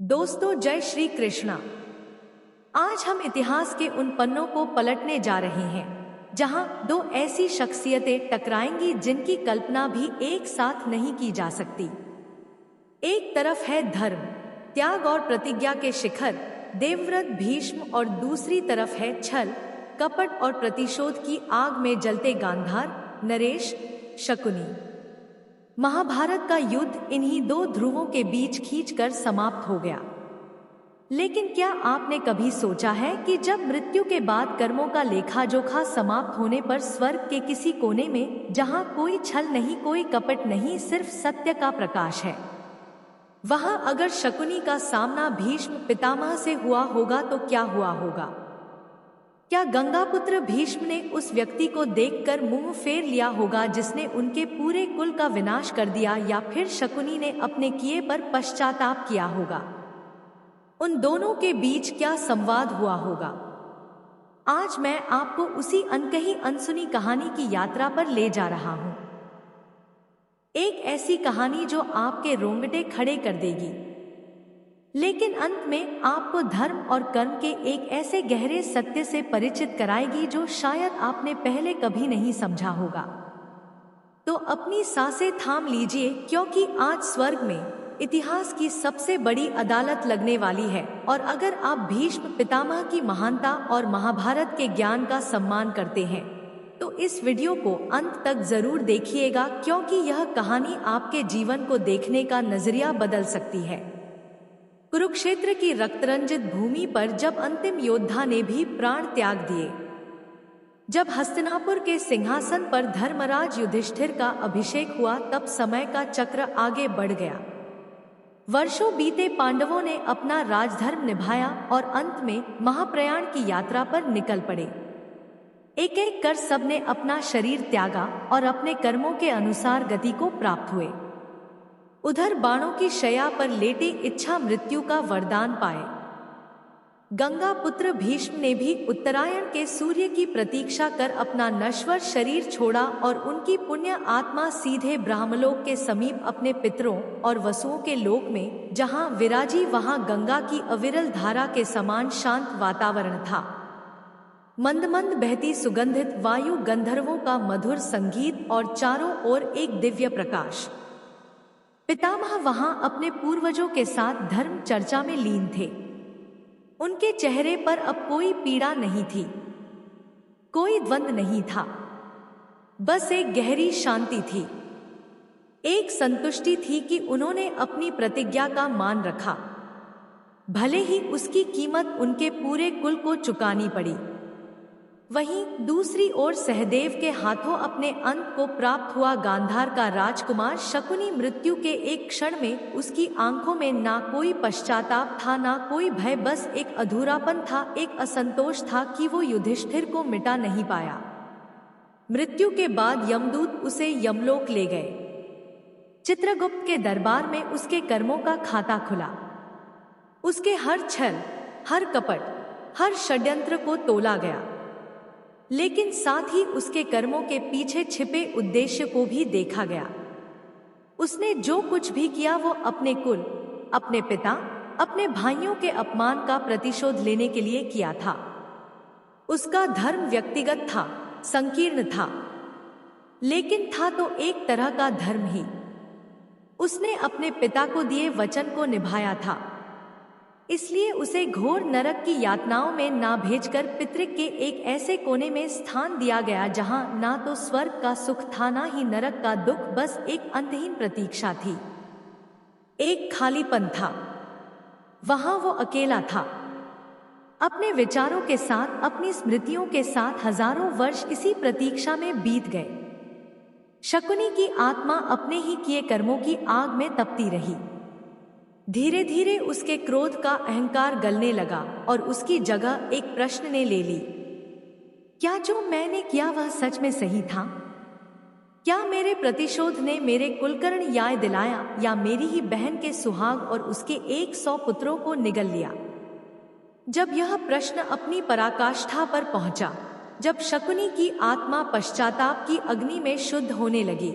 दोस्तों, जय श्री कृष्णा। आज हम इतिहास के उन पन्नों को पलटने जा रहे हैं जहां दो ऐसी शख्सियतें टकराएंगी जिनकी कल्पना भी एक साथ नहीं की जा सकती। एक तरफ है धर्म, त्याग और प्रतिज्ञा के शिखर देवव्रत भीष्म, और दूसरी तरफ है छल, कपट और प्रतिशोध की आग में जलते गांधार नरेश, शकुनी। महाभारत का युद्ध इन्हीं दो ध्रुवों के बीच खींचकर समाप्त हो गया। लेकिन क्या आपने कभी सोचा है कि जब मृत्यु के बाद कर्मों का लेखा जोखा समाप्त होने पर स्वर्ग के किसी कोने में, जहां कोई छल नहीं, कोई कपट नहीं, सिर्फ सत्य का प्रकाश है, वहां अगर शकुनी का सामना भीष्म पितामह से हुआ होगा तो क्या हुआ होगा? क्या गंगापुत्र भीष्म ने उस व्यक्ति को देखकर मुंह फेर लिया होगा जिसने उनके पूरे कुल का विनाश कर दिया, या फिर शकुनी ने अपने किए पर पश्चाताप किया होगा? उन दोनों के बीच क्या संवाद हुआ होगा? आज मैं आपको उसी अनकही अनसुनी कहानी की यात्रा पर ले जा रहा हूं। एक ऐसी कहानी जो आपके रोंगटे खड़े कर देगी, लेकिन अंत में आपको धर्म और कर्म के एक ऐसे गहरे सत्य से परिचित कराएगी जो शायद आपने पहले कभी नहीं समझा होगा। तो अपनी सांसें थाम लीजिए, क्योंकि आज स्वर्ग में इतिहास की सबसे बड़ी अदालत लगने वाली है। और अगर आप भीष्म पितामह की महानता और महाभारत के ज्ञान का सम्मान करते हैं तो इस वीडियो को अंत तक जरूर देखिएगा, क्योंकि यह कहानी आपके जीवन को देखने का नजरिया बदल सकती है। कुरुक्षेत्र की रक्तरंजित भूमि पर जब अंतिम योद्धा ने भी प्राण त्याग दिए, जब हस्तिनापुर के सिंहासन पर धर्मराज युधिष्ठिर का अभिषेक हुआ, तब समय का चक्र आगे बढ़ गया। वर्षों बीते, पांडवों ने अपना राजधर्म निभाया और अंत में महाप्रयाण की यात्रा पर निकल पड़े। एक एक कर सबने अपना शरीर त्यागा और अपने कर्मों के अनुसार गति को प्राप्त हुए। उधर बाणों की शैया पर लेटे इच्छा मृत्यु का वरदान पाए। गंगा पुत्र भीष्म ने भी उत्तरायण के सूर्य की प्रतीक्षा कर अपना नश्वर शरीर छोड़ा और उनकी पुण्य आत्मा सीधे ब्रह्मलोक के समीप अपने पितरों और वसुओं के लोक में, जहां विराजी वहां गंगा की अविरल धारा के समान शांत वातावरण था। मंद मंद बहती सुगंधित वायु, गंधर्वों का मधुर संगीत और चारों ओर एक दिव्य प्रकाश। पितामह वहां अपने पूर्वजों के साथ धर्म चर्चा में लीन थे। उनके चेहरे पर अब कोई पीड़ा नहीं थी, कोई द्वंद्व नहीं था, बस एक गहरी शांति थी। एक संतुष्टि थी कि उन्होंने अपनी प्रतिज्ञा का मान रखा, भले ही उसकी कीमत उनके पूरे कुल को चुकानी पड़ी। वहीं दूसरी ओर सहदेव के हाथों अपने अंत को प्राप्त हुआ गांधार का राजकुमार शकुनी, मृत्यु के एक क्षण में उसकी आंखों में ना कोई पश्चाताप था, ना कोई भय, बस एक अधूरापन था, एक असंतोष था कि वो युधिष्ठिर को मिटा नहीं पाया। मृत्यु के बाद यमदूत उसे यमलोक ले गए। चित्रगुप्त के दरबार में उसके कर्मों का खाता खुला। उसके हर छल, हर कपट, हर षड्यंत्र को तोला गया, लेकिन साथ ही उसके कर्मों के पीछे छिपे उद्देश्य को भी देखा गया। उसने जो कुछ भी किया वो अपने कुल, अपने पिता, अपने भाइयों के अपमान का प्रतिशोध लेने के लिए किया था। उसका धर्म व्यक्तिगत था, संकीर्ण था, लेकिन था तो एक तरह का धर्म ही। उसने अपने पिता को दिए वचन को निभाया था, इसलिए उसे घोर नरक की यातनाओं में ना भेजकर पितृक के एक ऐसे कोने में स्थान दिया गया जहां ना तो स्वर्ग का सुख था, ना ही नरक का दुख, बस एक अंतहीन प्रतीक्षा थी, एक खालीपन था। वहां वो अकेला था, अपने विचारों के साथ, अपनी स्मृतियों के साथ। हजारों वर्ष इसी प्रतीक्षा में बीत गए। शकुनी की आत्मा अपने ही किए कर्मों की आग में तपती रही। धीरे धीरे उसके क्रोध का अहंकार गलने लगा और उसकी जगह एक प्रश्न ने ले ली, क्या जो मैंने किया वह सच में सही था? क्या मेरे प्रतिशोध ने मेरे कुलकर्ण न्याय दिलाया, या मेरी ही बहन के सुहाग और उसके 100 पुत्रों को निगल लिया? जब यह प्रश्न अपनी पराकाष्ठा पर पहुंचा, जब शकुनी की आत्मा पश्चाताप की अग्नि में शुद्ध होने लगी,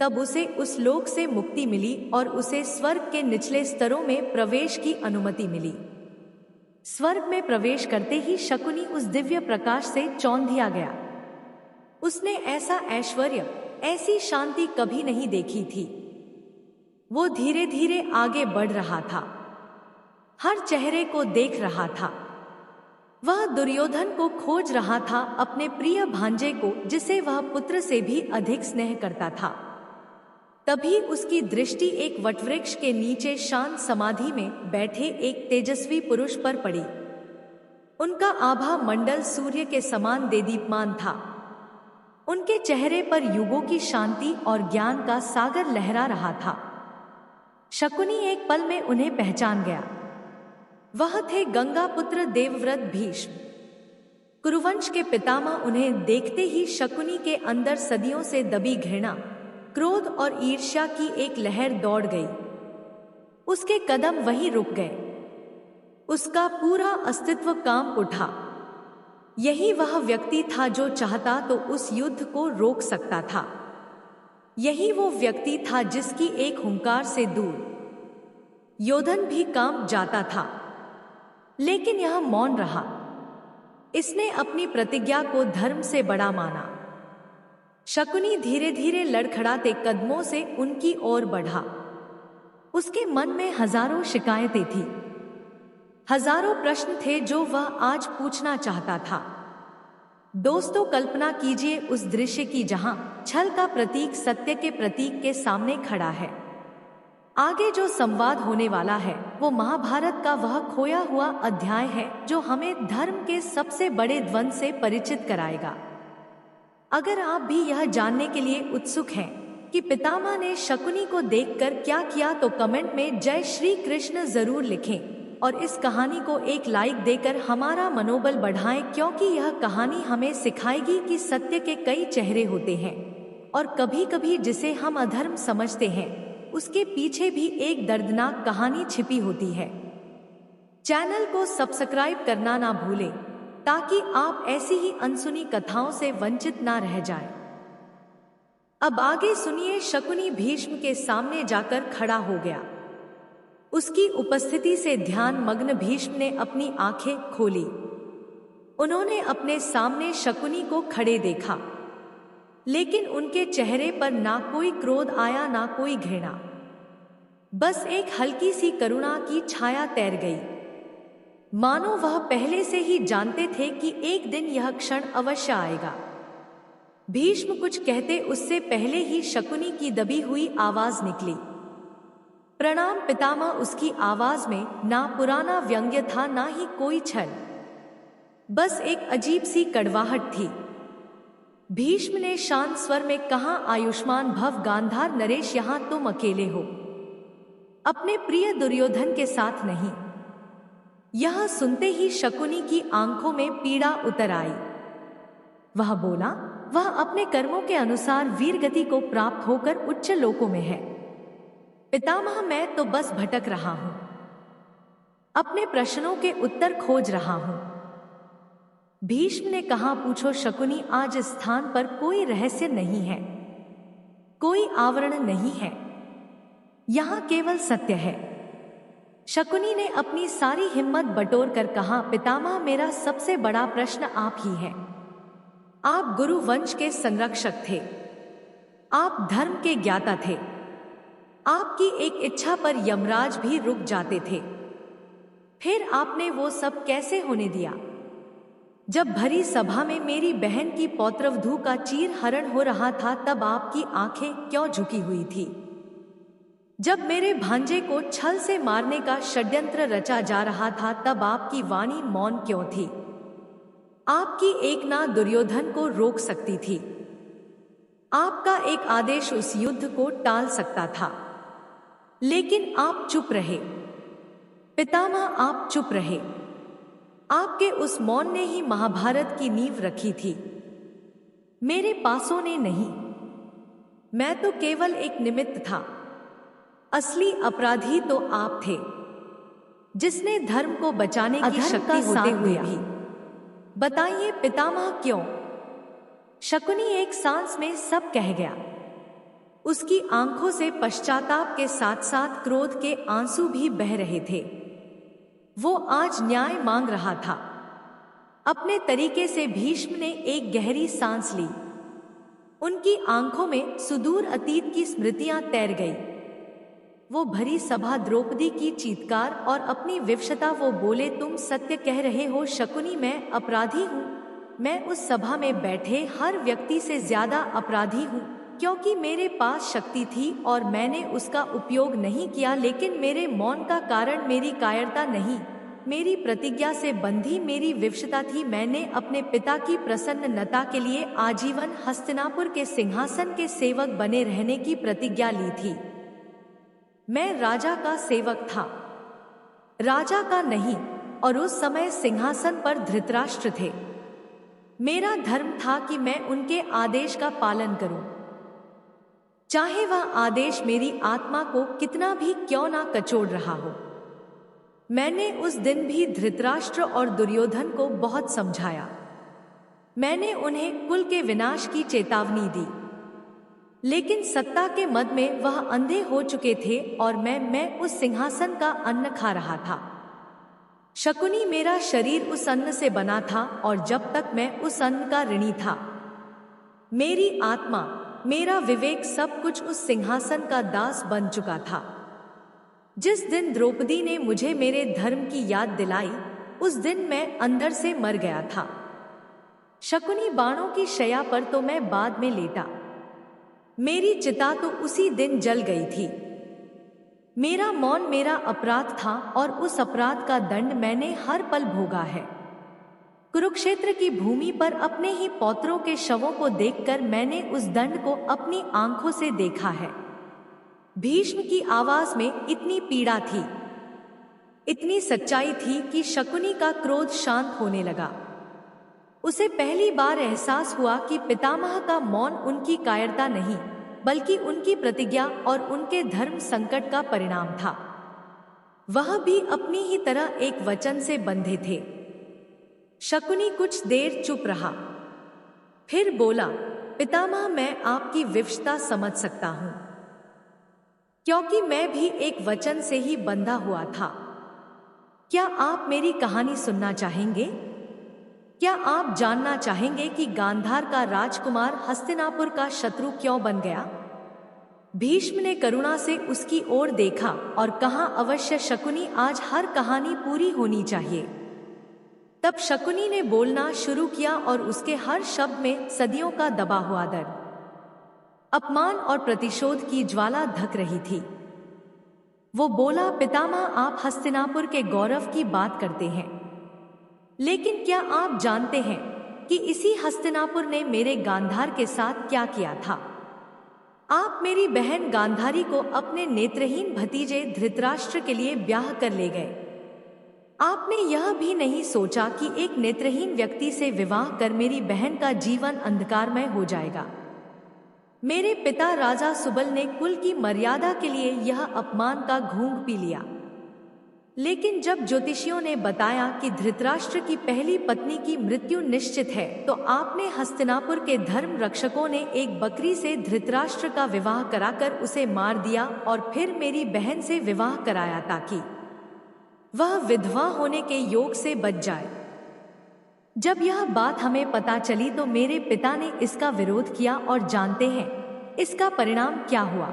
तब उसे उस लोक से मुक्ति मिली और उसे स्वर्ग के निचले स्तरों में प्रवेश की अनुमति मिली। स्वर्ग में प्रवेश करते ही शकुनी उस दिव्य प्रकाश से चौंधिया गया। उसने ऐसा ऐश्वर्य, ऐसी शांति कभी नहीं देखी थी। वो धीरे धीरे आगे बढ़ रहा था, हर चेहरे को देख रहा था। वह दुर्योधन को खोज रहा था, अपने प्रिय भांजे को, जिसे वह पुत्र से भी अधिक स्नेह करता था। तभी उसकी दृष्टि एक वटवृक्ष के नीचे शांत समाधि में बैठे एक तेजस्वी पुरुष पर पड़ी। उनका आभा मंडल सूर्य के समान देदीप्यमान था। उनके चेहरे पर युगों की शांति और ज्ञान का सागर लहरा रहा था। शकुनी एक पल में उन्हें पहचान गया। वह थे गंगापुत्र देवव्रत भीष्म, कुरुवंश के पितामह। उन्हें देखते ही शकुनी के अंदर सदियों से दबी घृणा, क्रोध और ईर्ष्या की एक लहर दौड़ गई। उसके कदम वहीं रुक गए। उसका पूरा अस्तित्व कांप उठा। यही वह व्यक्ति था जो चाहता तो उस युद्ध को रोक सकता था। यही वो व्यक्ति था जिसकी एक हुंकार से दूर योधन भी कांप जाता था। लेकिन यह मौन रहा। इसने अपनी प्रतिज्ञा को धर्म से बड़ा माना। शकुनी धीरे धीरे लड़खड़ाते कदमों से उनकी ओर बढ़ा। उसके मन में हजारों शिकायतें थीं, हजारों प्रश्न थे जो वह आज पूछना चाहता था। दोस्तों, कल्पना कीजिए उस दृश्य की जहां छल का प्रतीक सत्य के प्रतीक के सामने खड़ा है। आगे जो संवाद होने वाला है वो महाभारत का वह खोया हुआ अध्याय है जो हमें धर्म के सबसे बड़े द्वंद्व से परिचित कराएगा। अगर आप भी यह जानने के लिए उत्सुक हैं कि पितामह ने शकुनी को देखकर क्या किया, तो कमेंट में जय श्री कृष्ण जरूर लिखें और इस कहानी को एक लाइक देकर हमारा मनोबल बढ़ाएं, क्योंकि यह कहानी हमें सिखाएगी कि सत्य के कई चेहरे होते हैं और कभी कभी जिसे हम अधर्म समझते हैं उसके पीछे भी एक दर्दनाक कहानी छिपी होती है। चैनल को सब्सक्राइब करना ना भूलें ताकि आप ऐसी ही अनसुनी कथाओं से वंचित ना रह जाएं। अब आगे सुनिए। शकुनी भीष्म के सामने जाकर खड़ा हो गया। उसकी उपस्थिति से ध्यान मग्न भीष्म ने अपनी आंखें खोली। उन्होंने अपने सामने शकुनी को खड़े देखा, लेकिन उनके चेहरे पर ना कोई क्रोध आया, ना कोई घृणा। बस एक हल्की सी करुणा की छाया तैर गई, मानो वह पहले से ही जानते थे कि एक दिन यह क्षण अवश्य आएगा। भीष्म कुछ कहते उससे पहले ही शकुनी की दबी हुई आवाज निकली, प्रणाम पितामह। उसकी आवाज में ना पुराना व्यंग्य था, ना ही कोई छल, बस एक अजीब सी कड़वाहट थी। भीष्म ने शांत स्वर में कहा, आयुष्मान भव गांधार नरेश, यहां तुम अकेले हो, अपने प्रिय दुर्योधन के साथ नहीं। यह सुनते ही शकुनी की आंखों में पीड़ा उतर आई। वह बोला, वह अपने कर्मों के अनुसार वीरगति को प्राप्त होकर उच्च लोकों में है। पितामह, मैं तो बस भटक रहा हूं, अपने प्रश्नों के उत्तर खोज रहा हूं। भीष्म ने कहा, पूछो शकुनी, आज इस स्थान पर कोई रहस्य नहीं है, कोई आवरण नहीं है, यहां केवल सत्य है। शकुनी ने अपनी सारी हिम्मत बटोर कर कहा, पितामह, मेरा सबसे बड़ा प्रश्न आप ही है। आप गुरु वंश के संरक्षक थे, आप धर्म के ज्ञाता थे। आपकी एक इच्छा पर यमराज भी रुक जाते थे, फिर आपने वो सब कैसे होने दिया? जब भरी सभा में मेरी बहन की पौत्रवधू का चीर हरण हो रहा था, तब आपकी आंखें क्यों झुकी हुई थी? जब मेरे भांजे को छल से मारने का षड्यंत्र रचा जा रहा था, तब आपकी वाणी मौन क्यों थी? आपकी एक ना दुर्योधन को रोक सकती थी, आपका एक आदेश उस युद्ध को टाल सकता था, लेकिन आप चुप रहे। पितामह, आप चुप रहे। आपके उस मौन ने ही महाभारत की नींव रखी थी, मेरे पासों ने नहीं। मैं तो केवल एक निमित्त था, असली अपराधी तो आप थे, जिसने धर्म को बचाने की शक्ति होते हुए भी। बताइए पितामह, क्यों? शकुनी एक सांस में सब कह गया। उसकी आंखों से पश्चाताप के साथ साथ क्रोध के आंसू भी बह रहे थे। वो आज न्याय मांग रहा था। अपने तरीके से भीष्म ने एक गहरी सांस ली। उनकी आंखों में सुदूर अतीत की स्मृतियां तैर गई। वो भरी सभा द्रौपदी की चीत्कार और अपनी विवशता। वो बोले, तुम सत्य कह रहे हो शकुनी, मैं अपराधी हूँ। मैं उस सभा में बैठे हर व्यक्ति से ज्यादा अपराधी हूँ, क्योंकि मेरे पास शक्ति थी और मैंने उसका उपयोग नहीं किया। लेकिन मेरे मौन का कारण मेरी कायरता नहीं, मेरी प्रतिज्ञा से बंधी मेरी विवशता थी। मैंने अपने पिता की प्रसन्नता के लिए आजीवन हस्तिनापुर के सिंहासन के सेवक बने रहने की प्रतिज्ञा ली थी। मैं राजा का सेवक था, राजा का नहीं, और उस समय सिंहासन पर धृतराष्ट्र थे। मेरा धर्म था कि मैं उनके आदेश का पालन करूं, चाहे वह आदेश मेरी आत्मा को कितना भी क्यों ना कचोड़ रहा हो। मैंने उस दिन भी धृतराष्ट्र और दुर्योधन को बहुत समझाया। मैंने उन्हें कुल के विनाश की चेतावनी दी, लेकिन सत्ता के मद में वह अंधे हो चुके थे और मैं उस सिंहासन का अन्न खा रहा था। शकुनी, मेरा शरीर उस अन्न से बना था और जब तक मैं उस अन्न का ऋणी था, मेरी आत्मा, मेरा विवेक, सब कुछ उस सिंहासन का दास बन चुका था। जिस दिन द्रौपदी ने मुझे मेरे धर्म की याद दिलाई, उस दिन मैं अंदर से मर गया था। शकुनी, बाणों की शैया पर तो मैं बाद में लेटा, मेरी चिता तो उसी दिन जल गई थी। मेरा मौन मेरा अपराध था और उस अपराध का दंड मैंने हर पल भोगा है। कुरुक्षेत्र की भूमि पर अपने ही पौत्रों के शवों को देखकर मैंने उस दंड को अपनी आंखों से देखा है। भीष्म की आवाज में इतनी पीड़ा थी, इतनी सच्चाई थी कि शकुनी का क्रोध शांत होने लगा। उसे पहली बार एहसास हुआ कि पितामह का मौन उनकी कायरता नहीं, बल्कि उनकी प्रतिज्ञा और उनके धर्म संकट का परिणाम था। वह भी अपनी ही तरह एक वचन से बंधे थे। शकुनी कुछ देर चुप रहा, फिर बोला, पितामह, मैं आपकी विवशता समझ सकता हूं, क्योंकि मैं भी एक वचन से ही बंधा हुआ था। क्या आप मेरी कहानी सुनना चाहेंगे? क्या आप जानना चाहेंगे कि गांधार का राजकुमार हस्तिनापुर का शत्रु क्यों बन गया? भीष्म ने करुणा से उसकी ओर देखा और कहा, अवश्य शकुनी, आज हर कहानी पूरी होनी चाहिए। तब शकुनी ने बोलना शुरू किया और उसके हर शब्द में सदियों का दबा हुआ दर्द, अपमान और प्रतिशोध की ज्वाला धक रही थी। वो बोला, पितामह, आप हस्तिनापुर के गौरव की बात करते हैं, लेकिन क्या आप जानते हैं कि इसी हस्तिनापुर ने मेरे गांधार के साथ क्या किया था? आप मेरी बहन गांधारी को अपने नेत्रहीन भतीजे धृतराष्ट्र के लिए ब्याह कर ले गए। आपने यह भी नहीं सोचा कि एक नेत्रहीन व्यक्ति से विवाह कर मेरी बहन का जीवन अंधकारमय हो जाएगा। मेरे पिता राजा सुबल ने कुल की मर्यादा के लिए यह अपमान का घूंघ पी लिया, लेकिन जब ज्योतिषियों ने बताया कि धृतराष्ट्र की पहली पत्नी की मृत्यु निश्चित है, तो आपने हस्तिनापुर के धर्म रक्षकों ने एक बकरी से धृतराष्ट्र का विवाह कराकर उसे मार दिया और फिर मेरी बहन से विवाह कराया ताकि वह विधवा होने के योग से बच जाए। जब यह बात हमें पता चली तो मेरे पिता ने इसका विरोध किया और जानते हैं इसका परिणाम क्या हुआ?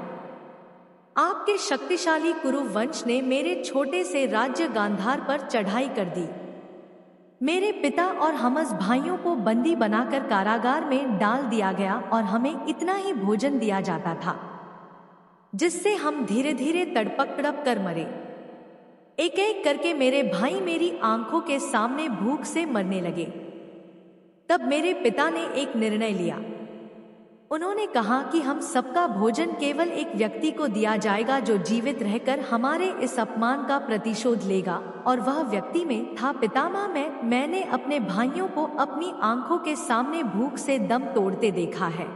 आपके शक्तिशाली कुरु वंश ने मेरे छोटे से राज्य गांधार पर चढ़ाई कर दी। मेरे पिता और हमस भाइयों को बंदी बनाकर कारागार में डाल दिया गया और हमें इतना ही भोजन दिया जाता था जिससे हम धीरे धीरे तड़पक तड़प कर मरे। एक एक करके मेरे भाई मेरी आंखों के सामने भूख से मरने लगे। तब मेरे पिता ने एक निर्णय लिया। उन्होंने कहा कि हम सबका भोजन केवल एक व्यक्ति को दिया जाएगा जो जीवित रहकर हमारे इस अपमान का प्रतिशोध लेगा, और वह व्यक्ति में था पितामह मैंने अपने भाइयों को अपनी आंखों के सामने भूख से दम तोड़ते देखा है।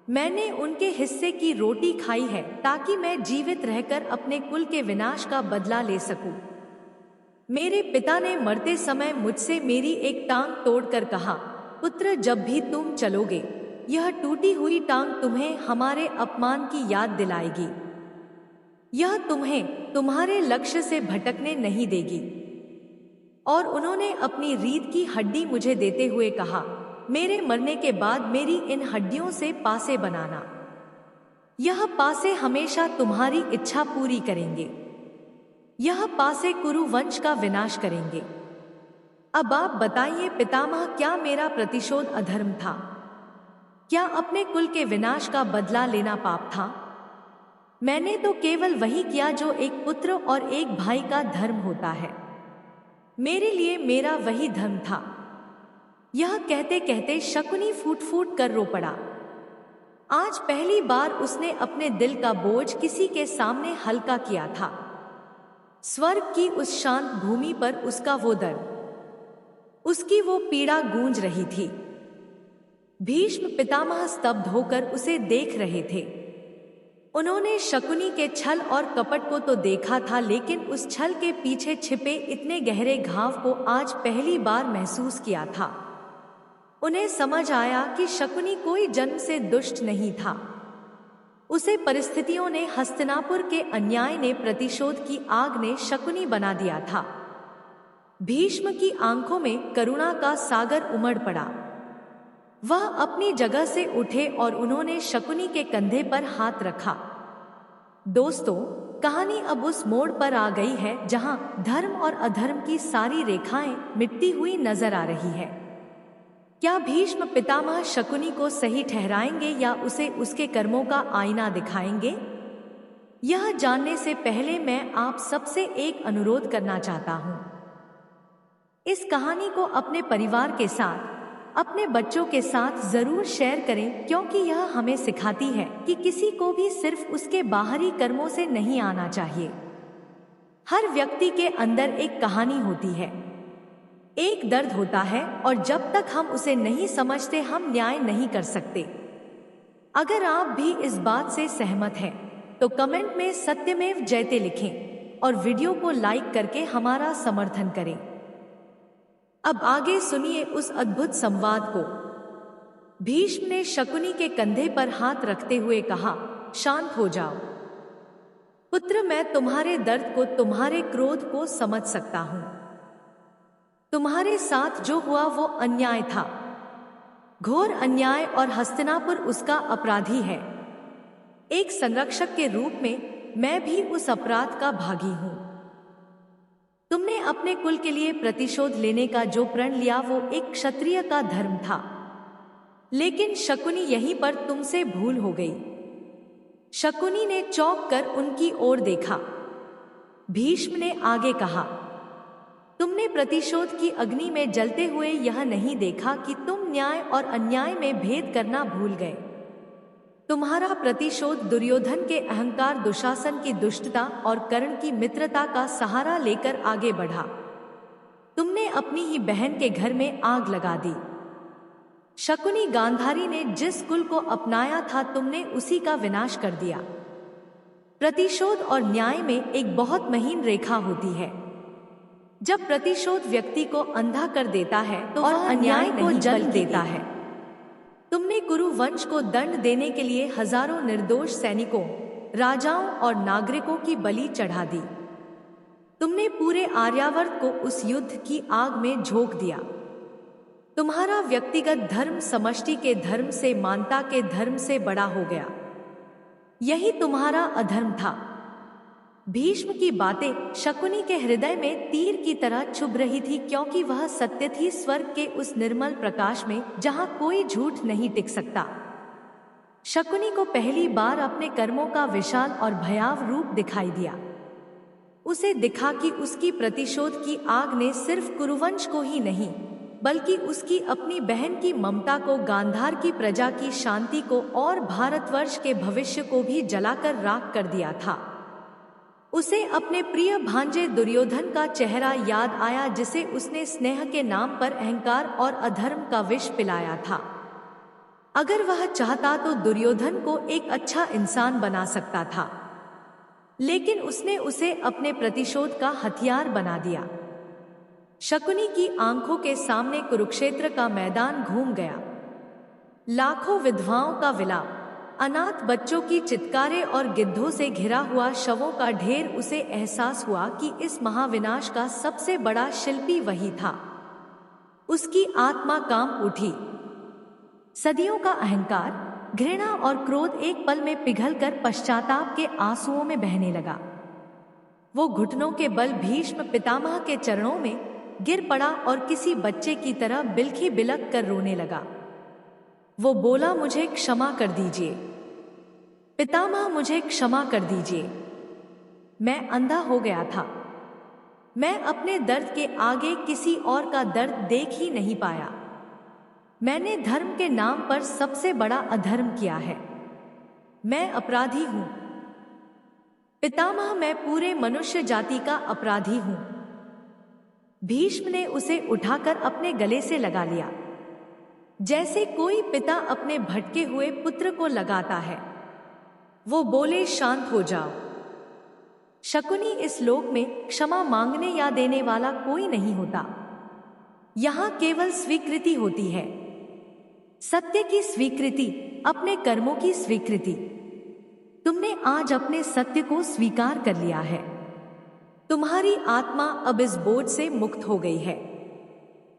मैंने उनके हिस्से की रोटी खाई है ताकि मैं जीवित रहकर अपने कुल के विनाश का बदला ले सकूं। मेरे पिता ने मरते समय मुझसे मेरी एक टांग तोड़कर कहा, पुत्र, जब भी तुम चलोगे यह टूटी हुई टांग तुम्हें हमारे अपमान की याद दिलाएगी। यह तुम्हें तुम्हारे लक्ष्य से भटकने नहीं देगी। और उन्होंने अपनी रीढ़ की हड्डी मुझे देते हुए कहा, मेरे मरने के बाद मेरी इन हड्डियों से पासे बनाना। यह पासे हमेशा तुम्हारी इच्छा पूरी करेंगे। यह पासे कुरु वंश का विनाश करेंगे। अब आप बताइए पितामह, क्या मेरा प्रतिशोध अधर्म था? क्या अपने कुल के विनाश का बदला लेना पाप था? मैंने तो केवल वही किया जो एक पुत्र और एक भाई का धर्म होता है। मेरे लिए मेरा वही धर्म था। यह कहते कहते शकुनी फूट फूट कर रो पड़ा। आज पहली बार उसने अपने दिल का बोझ किसी के सामने हल्का किया था। स्वर्ग की उस शांत भूमि पर उसका वो दर्द, उसकी वो पीड़ा गूंज रही थी। भीष्म पितामह स्तब्ध होकर उसे देख रहे थे। उन्होंने शकुनी के छल और कपट को तो देखा था, लेकिन उस छल के पीछे छिपे इतने गहरे घाव को आज पहली बार महसूस किया था। उन्हें समझ आया कि शकुनी कोई जन्म से दुष्ट नहीं था। उसे परिस्थितियों ने, हस्तिनापुर के अन्याय ने, प्रतिशोध की आग ने शकुनी बना दिया था। भीष्म की आंखों में करुणा का सागर उमड़ पड़ा। वह अपनी जगह से उठे और उन्होंने शकुनी के कंधे पर हाथ रखा। दोस्तों, कहानी अब उस मोड़ पर आ गई है जहां धर्म और अधर्म की सारी रेखाएं मिटती हुई नजर आ रही है। क्या भीष्म पितामह शकुनी को सही ठहराएंगे या उसे उसके कर्मों का आईना दिखाएंगे? यह जानने से पहले मैं आप सबसे एक अनुरोध करना चाहता हूं। इस कहानी को अपने परिवार के साथ, अपने बच्चों के साथ जरूर शेयर करें, क्योंकि यह हमें सिखाती है कि किसी को भी सिर्फ उसके बाहरी कर्मों से नहीं आना चाहिए। हर व्यक्ति के अंदर एक कहानी होती है, एक दर्द होता है, और जब तक हम उसे नहीं समझते हम न्याय नहीं कर सकते। अगर आप भी इस बात से सहमत हैं तो कमेंट में सत्यमेव जयते लिखें और वीडियो को लाइक करके हमारा समर्थन करें। अब आगे सुनिए उस अद्भुत संवाद को। भीष्म ने शकुनी के कंधे पर हाथ रखते हुए कहा, शांत हो जाओ पुत्र, मैं तुम्हारे दर्द को, तुम्हारे क्रोध को समझ सकता हूं। तुम्हारे साथ जो हुआ वो अन्याय था, घोर अन्याय, और हस्तिनापुर उसका अपराधी है। एक संरक्षक के रूप में मैं भी उस अपराध का भागी हूं। तुमने अपने कुल के लिए प्रतिशोध लेने का जो प्रण लिया वो एक क्षत्रिय का धर्म था, लेकिन शकुनी यहीं पर तुमसे भूल हो गई। शकुनी ने चौंक कर उनकी ओर देखा। भीष्म ने आगे कहा, तुमने प्रतिशोध की अग्नि में जलते हुए यह नहीं देखा कि तुम न्याय और अन्याय में भेद करना भूल गए। तुम्हारा प्रतिशोध दुर्योधन के अहंकार, दुशासन की दुष्टता और कर्ण की मित्रता का सहारा लेकर आगे बढ़ा। तुमने अपनी ही बहन के घर में आग लगा दी। शकुनी गांधारी ने जिस कुल को अपनाया था, तुमने उसी का विनाश कर दिया। प्रतिशोध और न्याय में एक बहुत महीन रेखा होती है। जब प्रतिशोध व्यक्ति को अंधा कर देता है तो वह अन्याय को जन्म देता है। तुमने कुरु वंश को दंड देने के लिए हजारों निर्दोष सैनिकों, राजाओं और नागरिकों की बलि चढ़ा दी। तुमने पूरे आर्यावर्त को उस युद्ध की आग में झोंक दिया। तुम्हारा व्यक्तिगत धर्म समष्टि के धर्म से, मानता के धर्म से बड़ा हो गया। यही तुम्हारा अधर्म था। भीष्म की बातें शकुनी के हृदय में तीर की तरह चुभ रही थी, क्योंकि वह सत्य थी, स्वर्ग के उस निर्मल प्रकाश में जहां कोई झूठ नहीं टिक सकता। शकुनी को पहली बार अपने कर्मों का विशाल और भयावह रूप दिखाई दिया। उसे दिखा कि उसकी प्रतिशोध की आग ने सिर्फ कुरुवंश को ही नहीं, बल्कि उसकी अपनी बहन की ममता को, गांधार की प्रजा की शांति को और भारतवर्ष के भविष्य को भी जलाकर राख कर दिया था। उसे अपने प्रिय भांजे दुर्योधन का चेहरा याद आया, जिसे उसने स्नेह के नाम पर अहंकार और अधर्म का विष पिलाया था। अगर वह चाहता तो दुर्योधन को एक अच्छा इंसान बना सकता था, लेकिन उसने उसे अपने प्रतिशोध का हथियार बना दिया। शकुनी की आंखों के सामने कुरुक्षेत्र का मैदान घूम गया। लाखों विधवाओं का विलाप, अनाथ बच्चों की चित्कारें और गिद्धों से घिरा हुआ शवों का ढेर। उसे एहसास हुआ कि इस महाविनाश का सबसे बड़ा शिल्पी वही था। उसकी आत्मा कांप उठी। सदियों का अहंकार, घृणा और क्रोध एक पल में पिघलकर पश्चाताप के आंसुओं में बहने लगा। वो घुटनों के बल भीष्म पितामह के चरणों में गिर पड़ा और किसी बच्चे की तरह बिलखी बिलख कर रोने लगा। वो बोला, मुझे क्षमा कर दीजिए पितामह, मुझे क्षमा कर दीजिए। मैं अंधा हो गया था। मैं अपने दर्द के आगे किसी और का दर्द देख ही नहीं पाया। मैंने धर्म के नाम पर सबसे बड़ा अधर्म किया है। मैं अपराधी हूं पितामह, मैं पूरे मनुष्य जाति का अपराधी हूं। भीष्म ने उसे उठाकर अपने गले से लगा लिया, जैसे कोई पिता अपने भटके हुए पुत्र को लगाता है। वो बोले, शांत हो जाओ। शकुनी, इस लोक में क्षमा मांगने या देने वाला कोई नहीं होता। यहां केवल स्वीकृति होती है, सत्य की स्वीकृति, अपने कर्मों की स्वीकृति। तुमने आज अपने सत्य को स्वीकार कर लिया है। तुम्हारी आत्मा अब इस बोझ से मुक्त हो गई है।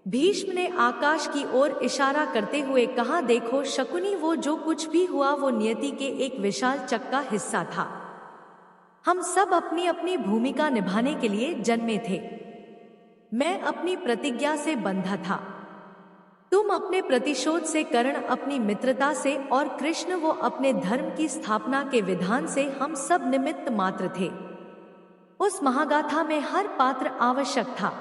भीष्म ने आकाश की ओर इशारा करते हुए कहा, देखो शकुनी, वो जो कुछ भी हुआ वो नियति के एक विशाल चक्र का हिस्सा था। हम सब अपनी अपनी भूमिका निभाने के लिए जन्मे थे। मैं अपनी प्रतिज्ञा से बंधा था, तुम अपने प्रतिशोध से, कर्ण अपनी मित्रता से और कृष्ण वो अपने धर्म की स्थापना के विधान से। हम सब निमित्त मात्र थे। उस महागाथा में हर पात्र आवश्यक था।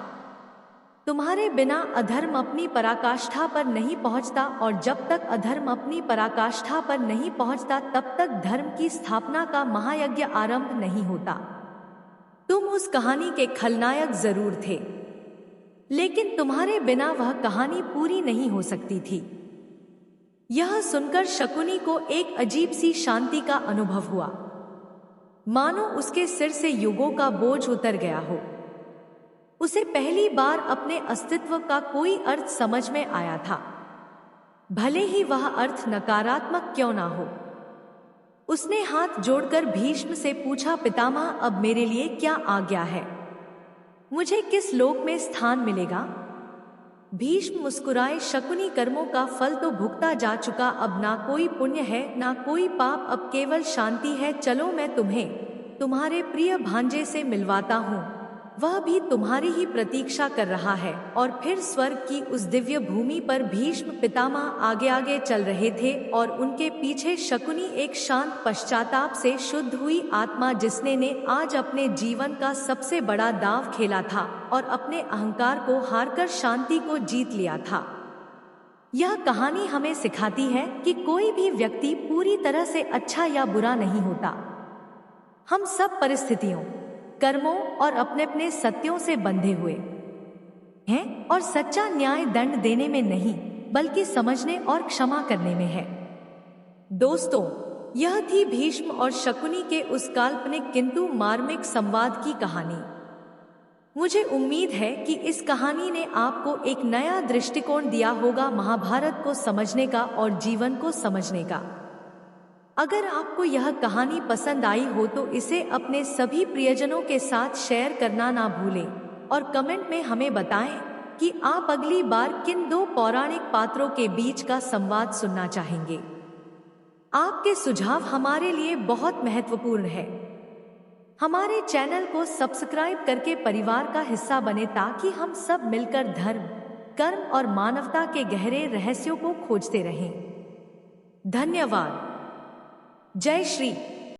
तुम्हारे बिना अधर्म अपनी पराकाष्ठा पर नहीं पहुंचता, और जब तक अधर्म अपनी पराकाष्ठा पर नहीं पहुंचता तब तक धर्म की स्थापना का महायज्ञ आरंभ नहीं होता। तुम उस कहानी के खलनायक जरूर थे, लेकिन तुम्हारे बिना वह कहानी पूरी नहीं हो सकती थी। यह सुनकर शकुनी को एक अजीब सी शांति का अनुभव हुआ, मानो उसके सिर से युगों का बोझ उतर गया हो। उसे पहली बार अपने अस्तित्व का कोई अर्थ समझ में आया था, भले ही वह अर्थ नकारात्मक क्यों ना हो। उसने हाथ जोड़कर भीष्म से पूछा, पितामह, अब मेरे लिए क्या आज्ञा है? मुझे किस लोक में स्थान मिलेगा? भीष्म मुस्कुराए, शकुनी, कर्मों का फल तो भुगता जा चुका। अब ना कोई पुण्य है ना कोई पाप, अब केवल शांति है। चलो मैं तुम्हें तुम्हारे प्रिय भांजे से मिलवाता हूँ। वह भी तुम्हारी ही प्रतीक्षा कर रहा है। और फिर स्वर्ग की उस दिव्य भूमि पर भीष्म पितामह आगे आगे चल रहे थे और उनके पीछे शकुनी, एक शांत पश्चाताप से शुद्ध हुई आत्मा, जिसने ने आज अपने जीवन का सबसे बड़ा दांव खेला था और अपने अहंकार को हारकर शांति को जीत लिया था। यह कहानी हमें सिखाती है कि कोई भी व्यक्ति पूरी तरह से अच्छा या बुरा नहीं होता। हम सब परिस्थितियों, कर्मों और अपने अपने सत्यों से बंधे हुए हैं, और सच्चा न्याय दंड देने में नहीं बल्कि समझने और क्षमा करने में है। दोस्तों, यह थी भीष्म और शकुनी के उस काल्पनिक किंतु मार्मिक संवाद की कहानी। मुझे उम्मीद है कि इस कहानी ने आपको एक नया दृष्टिकोण दिया होगा महाभारत को समझने का और जीवन को समझने का। अगर आपको यह कहानी पसंद आई हो तो इसे अपने सभी प्रियजनों के साथ शेयर करना ना भूलें और कमेंट में हमें बताएं कि आप अगली बार किन दो पौराणिक पात्रों के बीच का संवाद सुनना चाहेंगे। आपके सुझाव हमारे लिए बहुत महत्वपूर्ण है। हमारे चैनल को सब्सक्राइब करके परिवार का हिस्सा बने ताकि हम सब मिलकर धर्म, कर्म और मानवता के गहरे रहस्यों को खोजते रहें। धन्यवाद। जय श्री